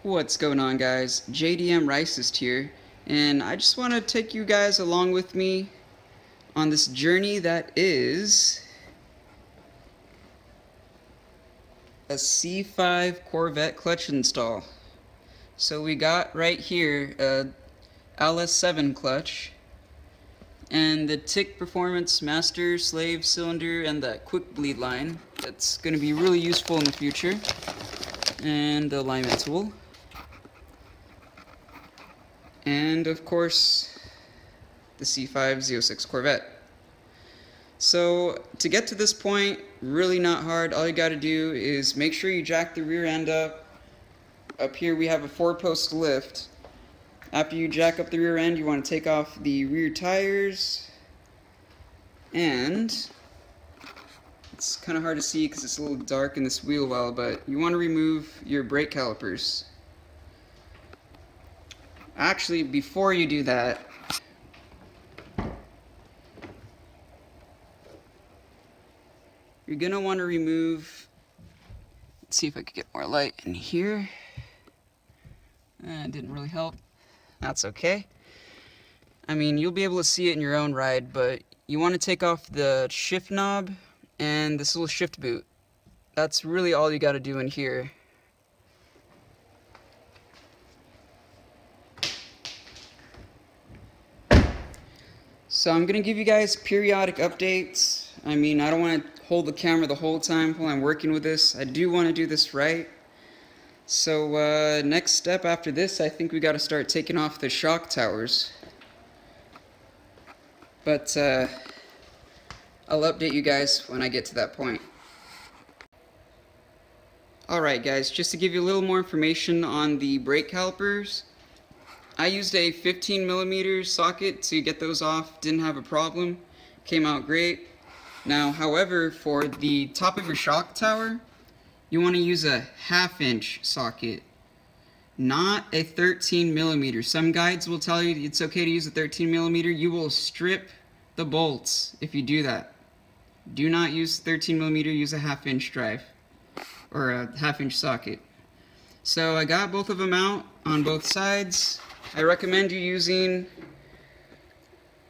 What's going on, guys? JDMricist here, and I just want to take you guys along with me on this journey that is a C5 Corvette clutch install. So we got right here a LS7 clutch and the Tick Performance Master Slave Cylinder and the Quick Bleed line. That's going to be really useful in the future. And the alignment tool. And of course the C6 Corvette. So to get to this point, really not hard. All you got to do is make sure you jack the rear end up. Up here we have a 4-post lift. After you jack up the rear end, you want to take off the rear tires, and it's kind of hard to see because it's a little dark in this wheel well, but you want to remove your brake calipers. Actually, before you do that, you're going to want to remove, let's see if I could get more light in here. It didn't really help. That's okay. I mean, you'll be able to see it in your own ride, but you want to take off the shift knob and this little shift boot. That's really all you got to do in here. So I'm going to give you guys periodic updates. I mean, I don't want to hold the camera the whole time while I'm working with this. I do want to do this right. So next step after this, I think we got to start taking off the shock towers. But I'll update you guys when I get to that point. Alright guys, just to give you a little more information on the brake calipers. I used a 15mm socket to get those off, didn't have a problem, came out great. Now, however, for the top of your shock tower, you want to use a 1/2" socket, not a 13mm. Some guides will tell you it's okay to use a 13mm. You will strip the bolts if you do that. Do not use 13mm, use a 1/2" drive, or a 1/2" socket. So I got both of them out on both sides. I recommend you using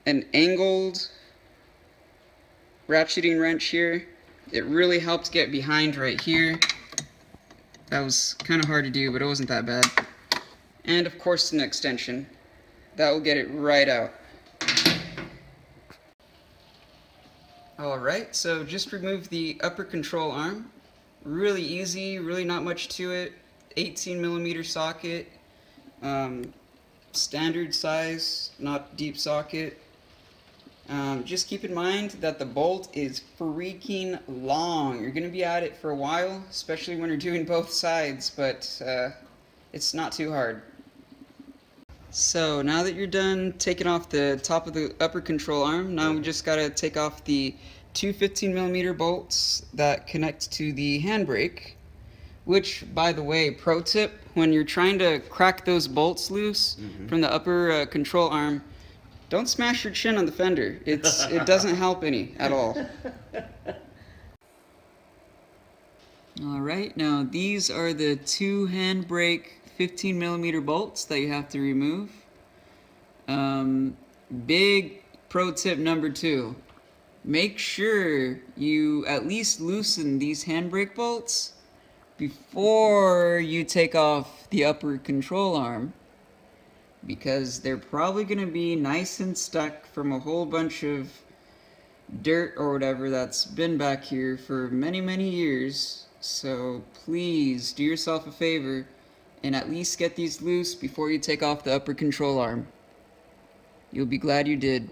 an angled ratcheting wrench here. It really helps get behind right here. That was kind of hard to do, but it wasn't that bad. And of course an extension. That will get it right out. Alright, so just remove the upper control arm. Really easy, really not much to it. 18mm socket. Standard size, not deep socket. Just keep in mind that the bolt is freaking long. You're going to be at it for a while, especially when you're doing both sides, but it's not too hard. So now that you're done taking off the top of the upper control arm, now we just got to take off the two 15mm bolts that connect to the handbrake, which, by the way, pro tip, when you're trying to crack those bolts loose from the upper control arm, don't smash your chin on the fender. It doesn't help any at all. Alright, now these are the two handbrake 15mm bolts that you have to remove. Big pro tip number 2. Make sure you at least loosen these handbrake bolts before you take off the upper control arm, because they're probably going to be nice and stuck from a whole bunch of dirt or whatever that's been back here for many years. So please do yourself a favor and at least get these loose before you take off the upper control arm. You'll be glad you did.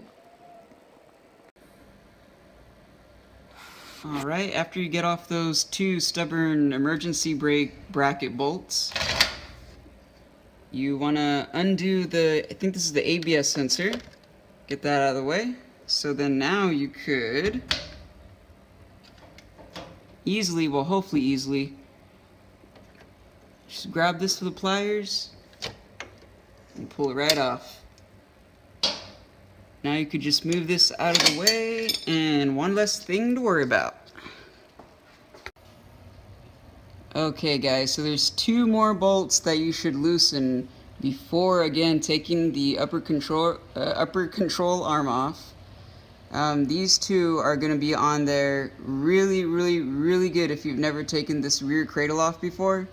Alright, after you get off those two stubborn emergency brake bracket bolts, you want to undo the, I think this is the ABS sensor. Get that out of the way. So then now you could easily, well hopefully easily, just grab this with the pliers and pull it right off. Now you could just move this out of the way and one less thing to worry about. Okay guys, so there's two more bolts that you should loosen before again taking the upper control arm off. These two are going to be on there really good if you've never taken this rear cradle off before,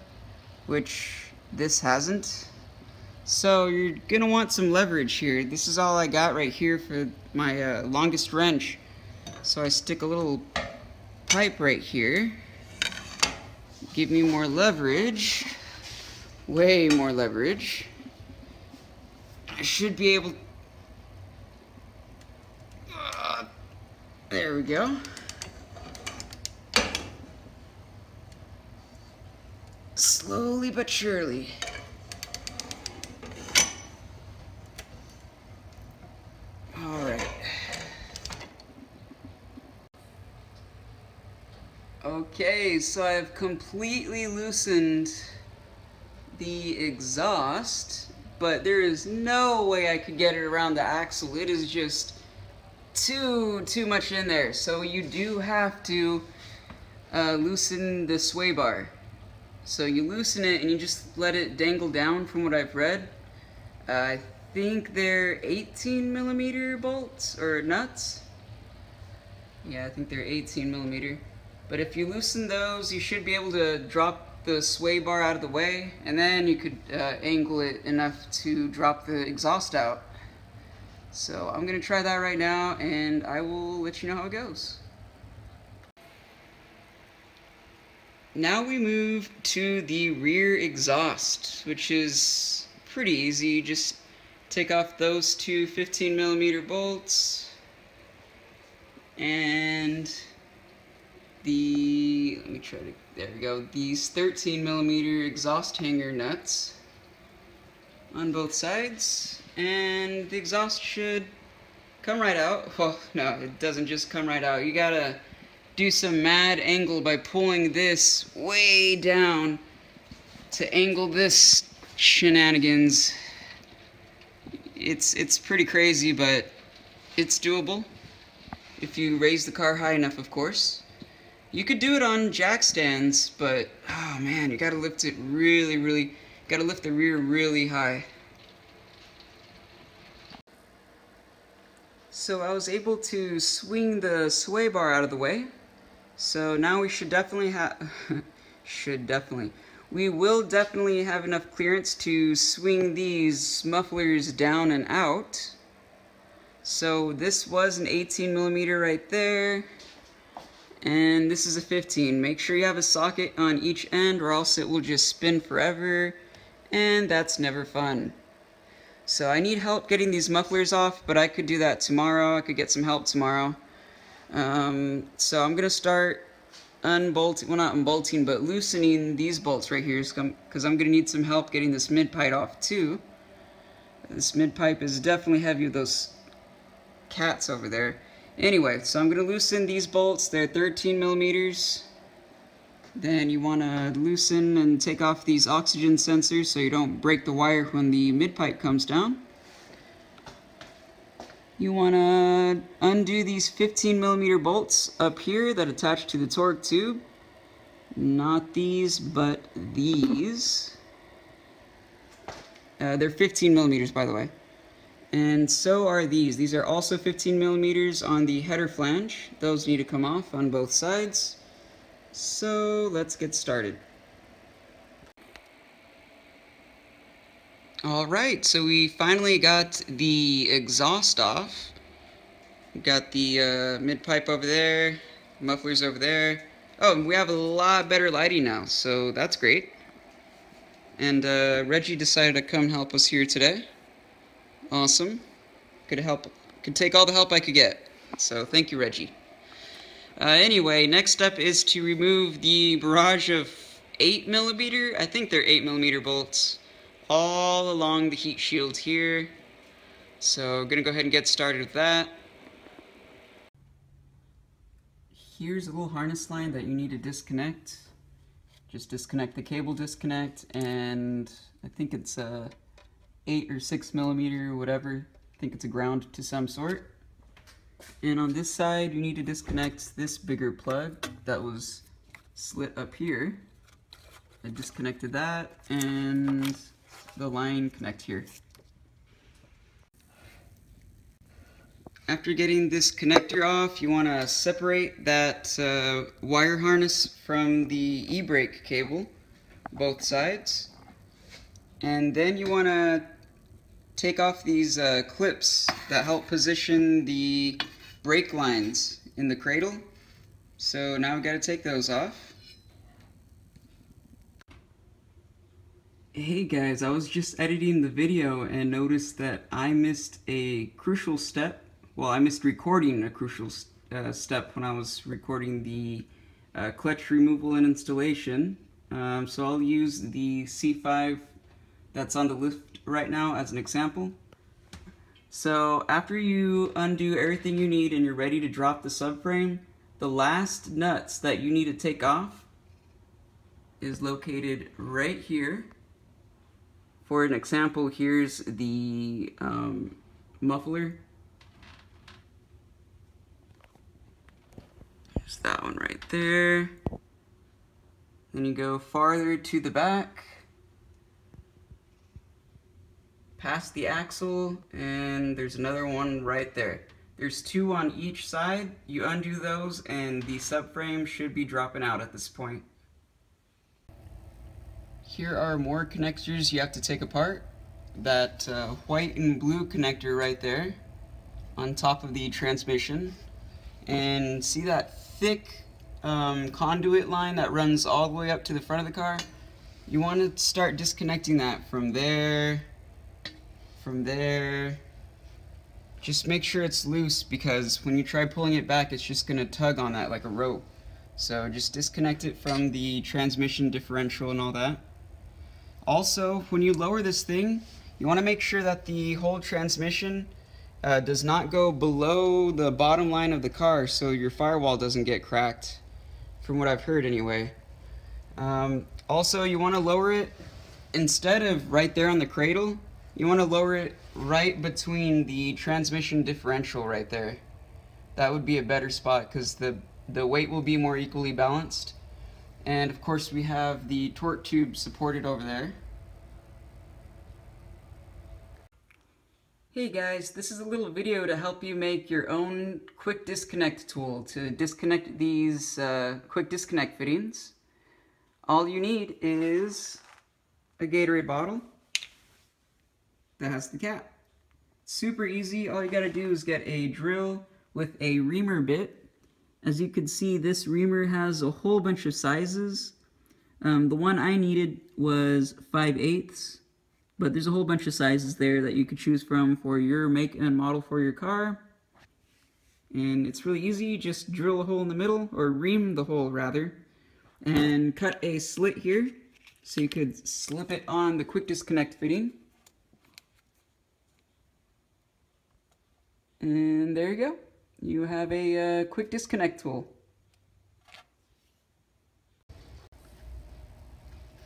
which this hasn't. So you're going to want some leverage here. This is all I got right here for my longest wrench. So I stick a little pipe right here. Give me more leverage. Way more leverage. I should be able... there we go. Slowly but surely. Alright. Okay, so I've completely loosened the exhaust, but there is no way I could get it around the axle. It is just too much in there. So you do have to loosen the sway bar. So you loosen it and you just let it dangle down from what I've read. I think they're 18mm bolts or nuts. Yeah, I think they're 18mm. But if you loosen those, you should be able to drop the sway bar out of the way, and then you could angle it enough to drop the exhaust out. So I'm going to try that right now, and I will let you know how it goes. Now we move to the rear exhaust, which is pretty easy. You just take off those two 15mm bolts, and let me try to, there we go, these 13mm exhaust hanger nuts on both sides, and the exhaust should come right out. Well, no, it doesn't just come right out. You gotta do some mad angle by pulling this way down to angle this shenanigans. It's pretty crazy, but it's doable if you raise the car high enough, of course. You could do it on jack stands, but oh man, you gotta lift it really, gotta lift the rear really high. So I was able to swing the sway bar out of the way. So now we should definitely have, we will definitely have enough clearance to swing these mufflers down and out. So this was an 18mm right there. And this is a 15. Make sure you have a socket on each end or else it will just spin forever, and that's never fun. So I need help getting these mufflers off, but I could do that tomorrow. I could get some help tomorrow. So I'm gonna start unbolting, well not unbolting, but loosening these bolts right here, because I'm gonna need some help getting this mid pipe off too. This mid pipe is definitely heavy with those cats over there. Anyway, so I'm going to loosen these bolts. They're 13mm. Then you want to loosen and take off these oxygen sensors so you don't break the wire when the mid-pipe comes down. You want to undo these 15mm bolts up here that attach to the torque tube. Not these, but these. They're 15mm, by the way. And so are these. These are also 15mm on the header flange. Those need to come off on both sides. So let's get started. Alright, so we finally got the exhaust off. We got the mid pipe over there, mufflers over there. Oh, and we have a lot better lighting now, so that's great. And Reggie decided to come help us here today. Awesome. Could take all the help I could get. So thank you, Reggie. Anyway, next up is to remove the barrage of 8mm, I think they're 8mm bolts, all along the heat shield here. So I'm gonna go ahead and get started with that. Here's a little harness line that you need to disconnect. Just disconnect the cable disconnect, and I think it's 8 or 6mm, whatever. I think it's a ground to some sort. And on this side, you need to disconnect this bigger plug that was slit up here. I disconnected that, and the line connect here. After getting this connector off, you want to separate that wire harness from the e-brake cable, both sides. And then you want to take off these clips that help position the brake lines in the cradle. So now we've got to take those off. Hey guys, I was just editing the video and noticed that I missed a crucial step. Well, I missed recording a crucial step when I was recording the clutch removal and installation. So I'll use the C5 that's on the lift right now as an example. So after you undo everything you need and you're ready to drop the subframe, the last nuts that you need to take off is located right here. For an example, here's the muffler. There's that one right there. Then you go farther to the back, past the axle, and there's another one right there. There's two on each side. You undo those and the subframe should be dropping out at this point. Here are more connectors you have to take apart. That white and blue connector right there on top of the transmission. And see that thick conduit line that runs all the way up to the front of the car? You want to start disconnecting that from there. Just make sure it's loose, because when you try pulling it back, it's just going to tug on that like a rope. So just disconnect it from the transmission differential and all that. Also, when you lower this thing, you want to make sure that the whole transmission does not go below the bottom line of the car, so your firewall doesn't get cracked, from what I've heard anyway. Also, you want to lower it, instead of right there on the cradle, you want to lower it right between the transmission differential right there. That would be a better spot, because the weight will be more equally balanced. And of course we have the torque tube supported over there. Hey guys, this is a little video to help you make your own quick disconnect tool to disconnect these quick disconnect fittings. All you need is a Gatorade bottle that has the cap. Super easy. All you gotta do is get a drill with a reamer bit. As you can see, this reamer has a whole bunch of sizes. The one I needed was 5/8, but there's a whole bunch of sizes there that you could choose from for your make and model for your car. And it's really easy. Just drill a hole in the middle, or ream the hole rather, and cut a slit here so you could slip it on the quick disconnect fitting. And there you go. You have a quick disconnect tool.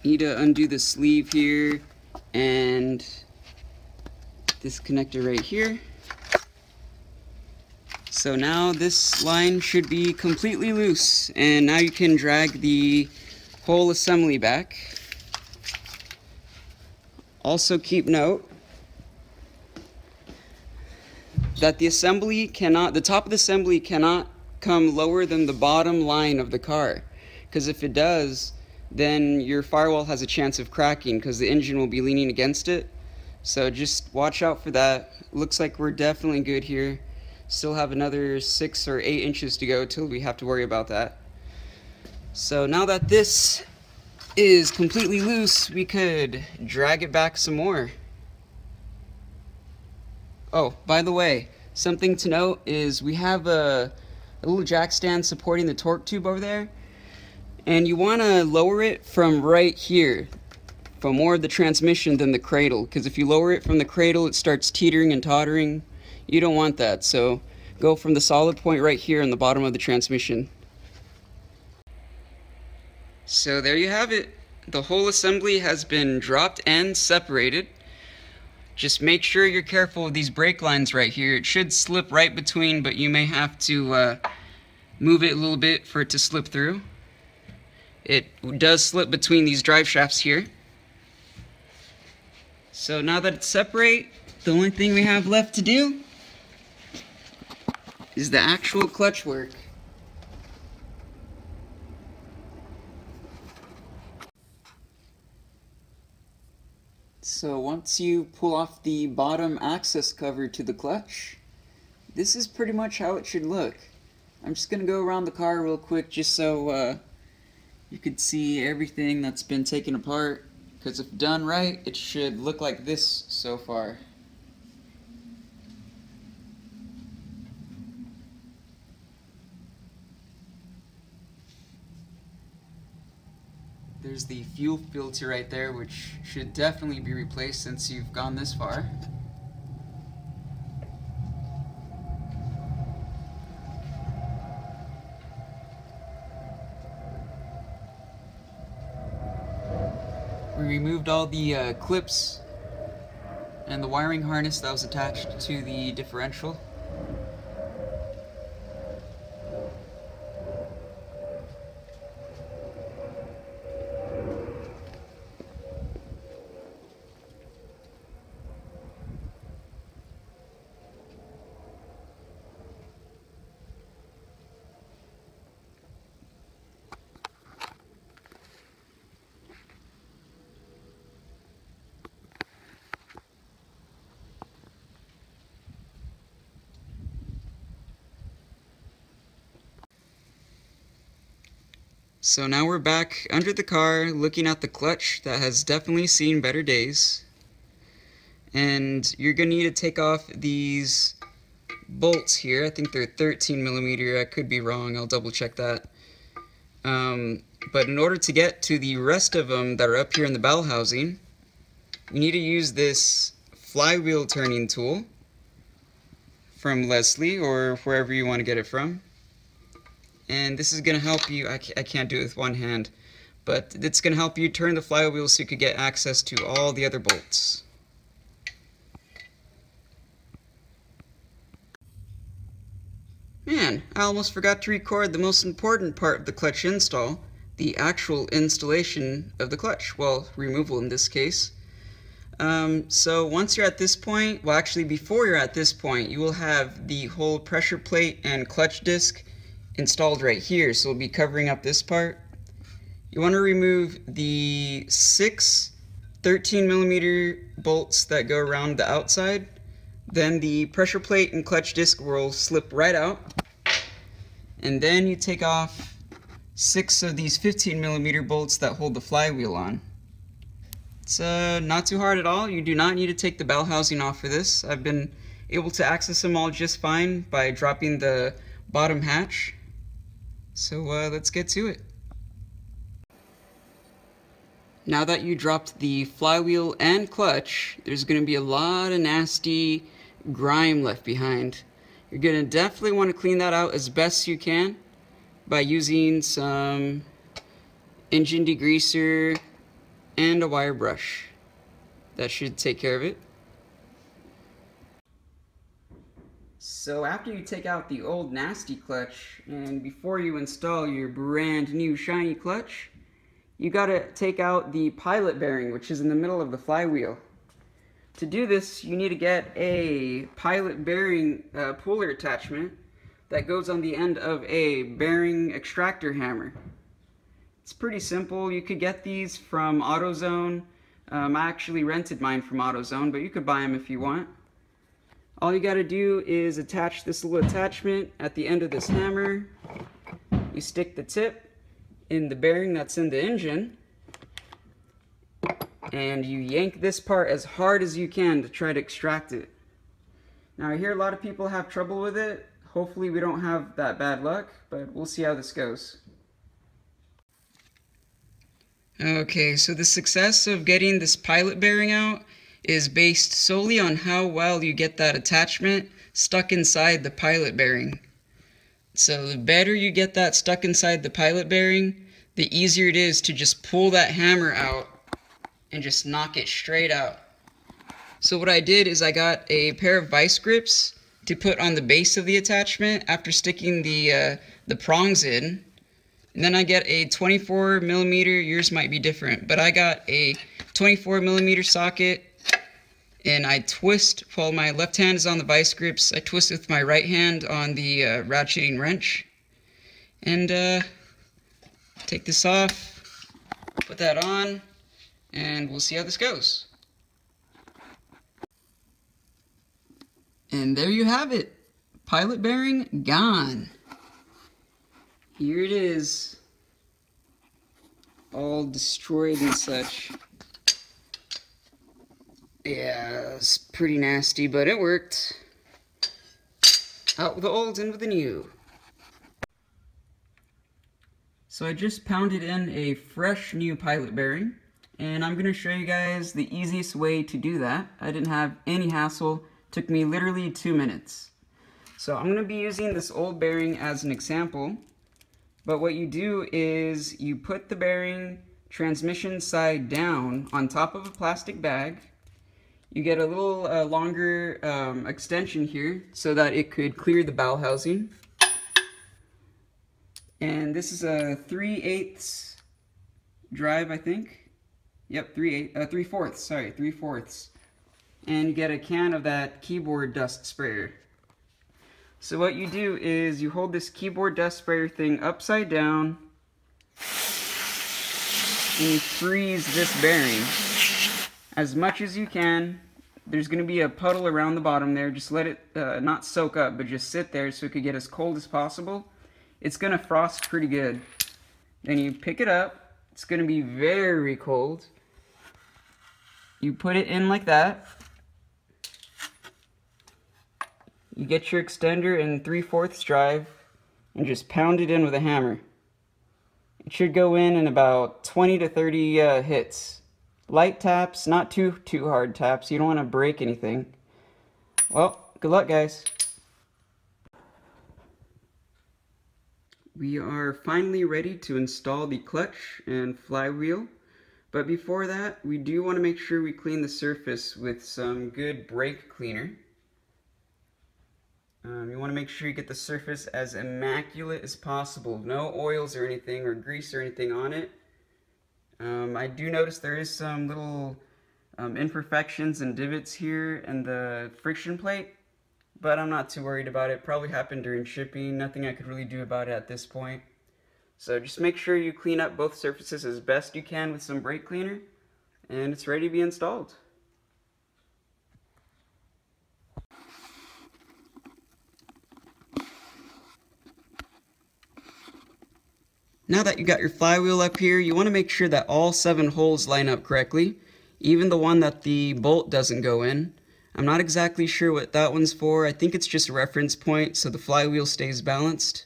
Need to undo the sleeve here and this connector right here. So now this line should be completely loose, and now you can drag the whole assembly back. Also keep note that the top of the assembly cannot come lower than the bottom line of the car, because if it does, then your firewall has a chance of cracking because the engine will be leaning against it. So just watch out for that. Looks like we're definitely good here. Still have another 6 or 8 inches to go till we have to worry about that. So now that this is completely loose, we could drag it back some more. Oh, by the way, something to note is we have a little jack stand supporting the torque tube over there, and you want to lower it from right here, from more of the transmission than the cradle, because if you lower it from the cradle, it starts teetering and tottering. You don't want that, so go from the solid point right here in the bottom of the transmission. So there you have it. The whole assembly has been dropped and separated. Just make sure you're careful with these brake lines right here. It should slip right between, but you may have to move it a little bit for it to slip through. it does slip between these drive shafts here. So now that it's separate, the only thing we have left to do is the actual clutch work. So once you pull off the bottom access cover to the clutch, this is pretty much how it should look. I'm just going to go around the car real quick just so you could see everything that's been taken apart, because if done right, it should look like this so far. There's the fuel filter right there, which should definitely be replaced since you've gone this far. We removed all the clips and the wiring harness that was attached to the differential. So now we're back under the car looking at the clutch that has definitely seen better days. And you're going to need to take off these bolts here. I think they're 13mm. I could be wrong. I'll double check that. But in order to get to the rest of them that are up here in the bell housing, you need to use this flywheel turning tool from Leslie or wherever you want to get it from. And this is going to help you, I can't do it with one hand, but it's going to help you turn the flywheel so you could get access to all the other bolts. Man, I almost forgot to record the most important part of the clutch install, the actual installation of the clutch, well, removal in this case. So once you're at this point, well actually before you're at this point, you will have the whole pressure plate and clutch disc installed right here, so we'll be covering up this part. You want to remove the 6 13mm bolts that go around the outside. Then the pressure plate and clutch disc will slip right out. And then you take off 6 of these 15mm bolts that hold the flywheel on. It's not too hard at all. You do not need to take the bell housing off for this. I've been able to access them all just fine by dropping the bottom hatch. So let's get to it. Now that you dropped the flywheel and clutch, there's going to be a lot of nasty grime left behind. You're going to definitely want to clean that out as best you can by using some engine degreaser and a wire brush. That should take care of it. So after you take out the old nasty clutch and before you install your brand new shiny clutch, you gotta take out the pilot bearing, which is in the middle of the flywheel. To do this, you need to get a pilot bearing puller attachment that goes on the end of a bearing extractor hammer. It's pretty simple. You could get these from AutoZone. I actually rented mine from AutoZone, but you could buy them if you want. All you gotta do is attach this little attachment at the end of this hammer. You stick the tip in the bearing that's in the engine, and you yank this part as hard as you can to try to extract it. Now I hear a lot of people have trouble with it. Hopefully we don't have that bad luck, but we'll see how this goes. Okay, so the success of getting this pilot bearing out is based solely on how well you get that attachment stuck inside the pilot bearing. So the better you get that stuck inside the pilot bearing, the easier it is to just pull that hammer out and just knock it straight out. So what I did is I got a pair of vice grips to put on the base of the attachment after sticking the prongs in. And then I get a 24 millimeter, yours might be different, but I got a 24 millimeter socket, and I twist while my left hand is on the vice grips. I twist with my right hand on the ratcheting wrench. And take this off, put that on, and we'll see how this goes. And there you have it. Pilot bearing gone. Here it is. All destroyed and such. Yeah, it's pretty nasty, but it worked. Out with the old, in with the new. So I just pounded in a fresh new pilot bearing, and I'm going to show you guys the easiest way to do that. I didn't have any hassle. Took me literally 2 minutes. So I'm going to be using this old bearing as an example. But what you do is you put the bearing transmission side down on top of a plastic bag. You get a little longer extension here so that it could clear the bowel housing. And this is a 3/8 drive, I think. Yep, 3/4, sorry, 3/4. And you get a can of that keyboard dust sprayer. So what you do is you hold this keyboard dust sprayer thing upside down and you freeze this bearing as much as you can. There's going to be a puddle around the bottom there. Just let it not soak up, but just sit there so it could get as cold as possible. It's going to frost pretty good. Then you pick it up. It's going to be very cold. You put it in like that. You get your extender in 3/4 drive and just pound it in with a hammer. It should go in about 20 to 30 hits. Light taps, not too hard taps. You don't want to break anything. Well, good luck, guys. We are finally ready to install the clutch and flywheel. But before that, we do want to make sure we clean the surface with some good brake cleaner. You want to make sure you get the surface as immaculate as possible. No oils or anything, or grease or anything on it. I do notice there is some little imperfections and divots here in the friction plate, but I'm not too worried about it. Probably happened during shipping. Nothing I could really do about it at this point. So just make sure you clean up both surfaces as best you can with some brake cleaner, and it's ready to be installed. Now that you got your flywheel up here, you want to make sure that all 7 holes line up correctly, even the one that the bolt doesn't go in. I'm not exactly sure what that one's for. I think it's just a reference point so the flywheel stays balanced.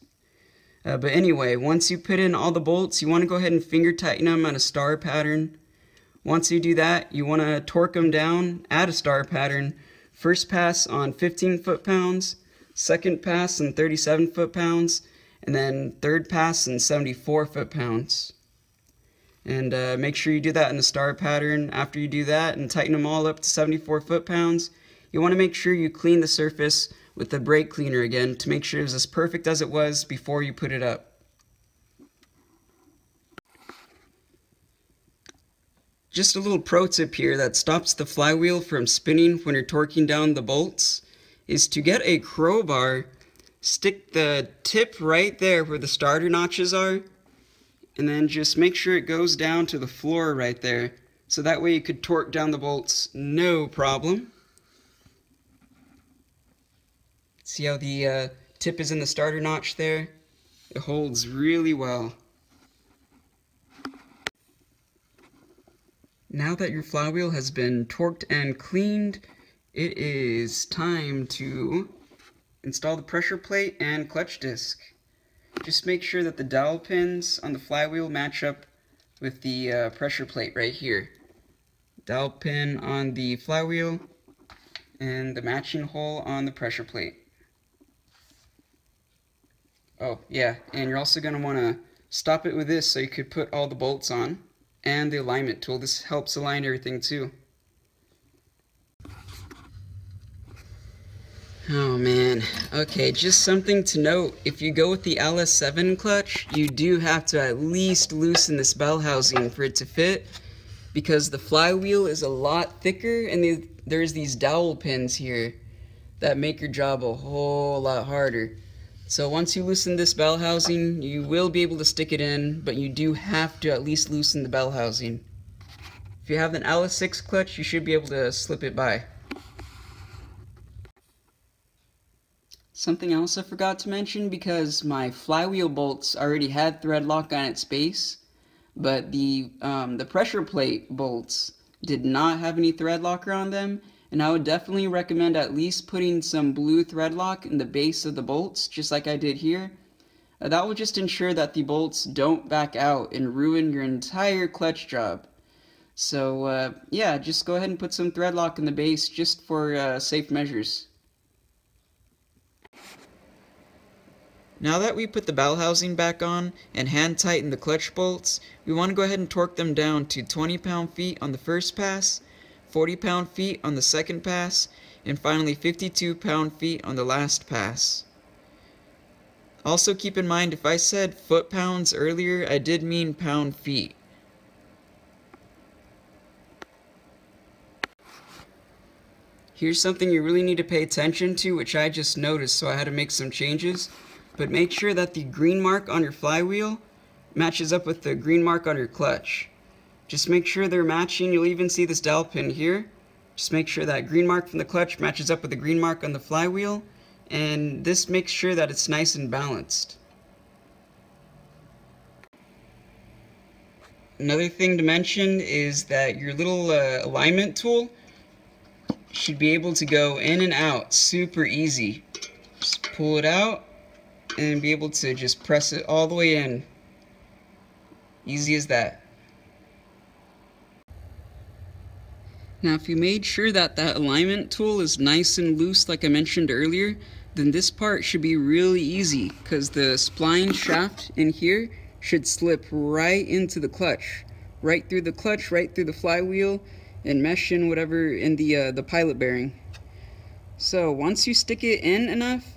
But anyway, once you put in all the bolts, you want to go ahead and finger tighten them on a star pattern. Once you do that, you want to torque them down at a star pattern. First pass on 15 foot-pounds, second pass on 37 foot-pounds, and then third pass in 74 foot-pounds. And make sure you do that in the star pattern. After you do that and tighten them all up to 74 foot-pounds, you want to make sure you clean the surface with the brake cleaner again to make sure it's as perfect as it was before you put it up. Just a little pro tip here that stops the flywheel from spinning when you're torquing down the bolts is to get a crowbar. Stick the tip right there where the starter notches are, and then just make sure it goes down to the floor right there. So that way you could torque down the bolts no problem. See how the tip is in the starter notch there? It holds really well. Now that your flywheel has been torqued and cleaned, it is time to install the pressure plate and clutch disc. Just make sure that the dowel pins on the flywheel match up with the pressure plate right here. Dowel pin on the flywheel and the matching hole on the pressure plate. Oh yeah, and you're also going to want to stop it with this so you could put all the bolts on, and the alignment tool. This helps align everything too. Oh man, okay, just something to note, if you go with the LS7 clutch, you do have to at least loosen this bell housing for it to fit, because the flywheel is a lot thicker and there's these dowel pins here that make your job a whole lot harder. So once you loosen this bell housing, you will be able to stick it in, but you do have to at least loosen the bell housing. If you have an LS6 clutch, you should be able to slip it by. Something else I forgot to mention, because my flywheel bolts already had thread lock on its base, but the pressure plate bolts did not have any thread locker on them, and I would definitely recommend at least putting some blue thread lock in the base of the bolts, just like I did here. That will just ensure that the bolts don't back out and ruin your entire clutch job. So yeah, just go ahead and put some thread lock in the base just for safe measures. Now that we put the bell housing back on and hand tighten the clutch bolts, we want to go ahead and torque them down to 20 pound-feet on the first pass, 40 pound-feet on the second pass, and finally 52 pound-feet on the last pass. Also keep in mind, if I said foot-pounds earlier, I did mean pound-feet. Here's something you really need to pay attention to, which I just noticed, so I had to make some changes. But make sure that the green mark on your flywheel matches up with the green mark on your clutch. Just make sure they're matching. You'll even see this dowel pin here. Just make sure that green mark from the clutch matches up with the green mark on the flywheel, and this makes sure that it's nice and balanced. Another thing to mention is that your little alignment tool should be able to go in and out super easy. Just pull it out and be able to just press it all the way in. Easy as that. Now if you made sure that that alignment tool is nice and loose like I mentioned earlier, then this part should be really easy, because the spline shaft in here should slip right into the clutch. Right through the clutch, right through the flywheel, and mesh in whatever in the pilot bearing. So once you stick it in enough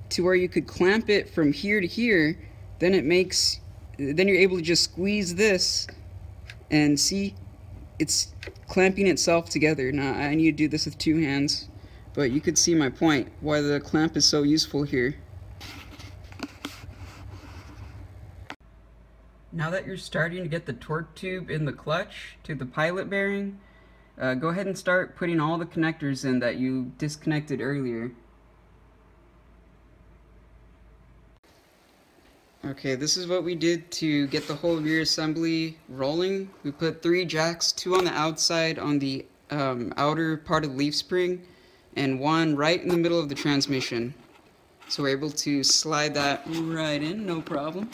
to where you could clamp it from here to here, then you're able to just squeeze this and see it's clamping itself together. Now I need to do this with two hands, but you could see my point, why the clamp is so useful here. Now that you're starting to get the torque tube in the clutch to the pilot bearing, go ahead and start putting all the connectors in that you disconnected earlier. Okay, this is what we did to get the whole rear assembly rolling. We put 3 jacks, 2 on the outside on the outer part of the leaf spring, and 1 right in the middle of the transmission. So we're able to slide that right in, no problem.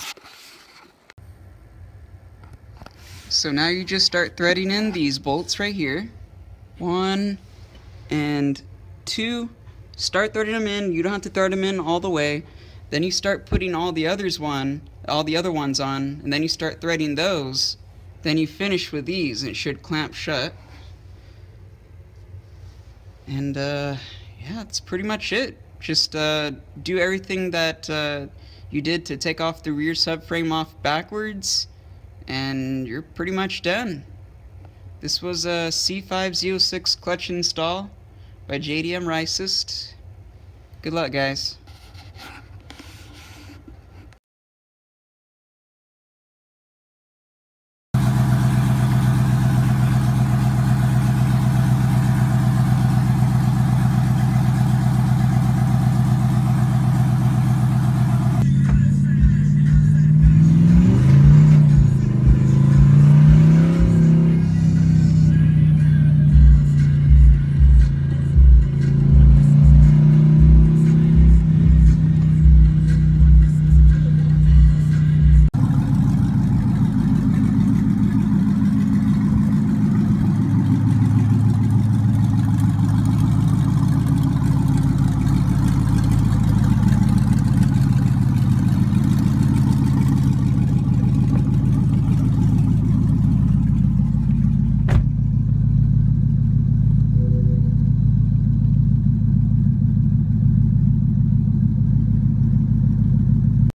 So now you just start threading in these bolts right here. 1 and 2. Start threading them in. You don't have to thread them in all the way. Then you start putting all the other ones on, and then you start threading those. Then you finish with these, and it should clamp shut. And yeah, that's pretty much it. Just do everything that you did to take off the rear subframe off backwards, and you're pretty much done. This was a C5 clutch install by JDMricist. Good luck, guys.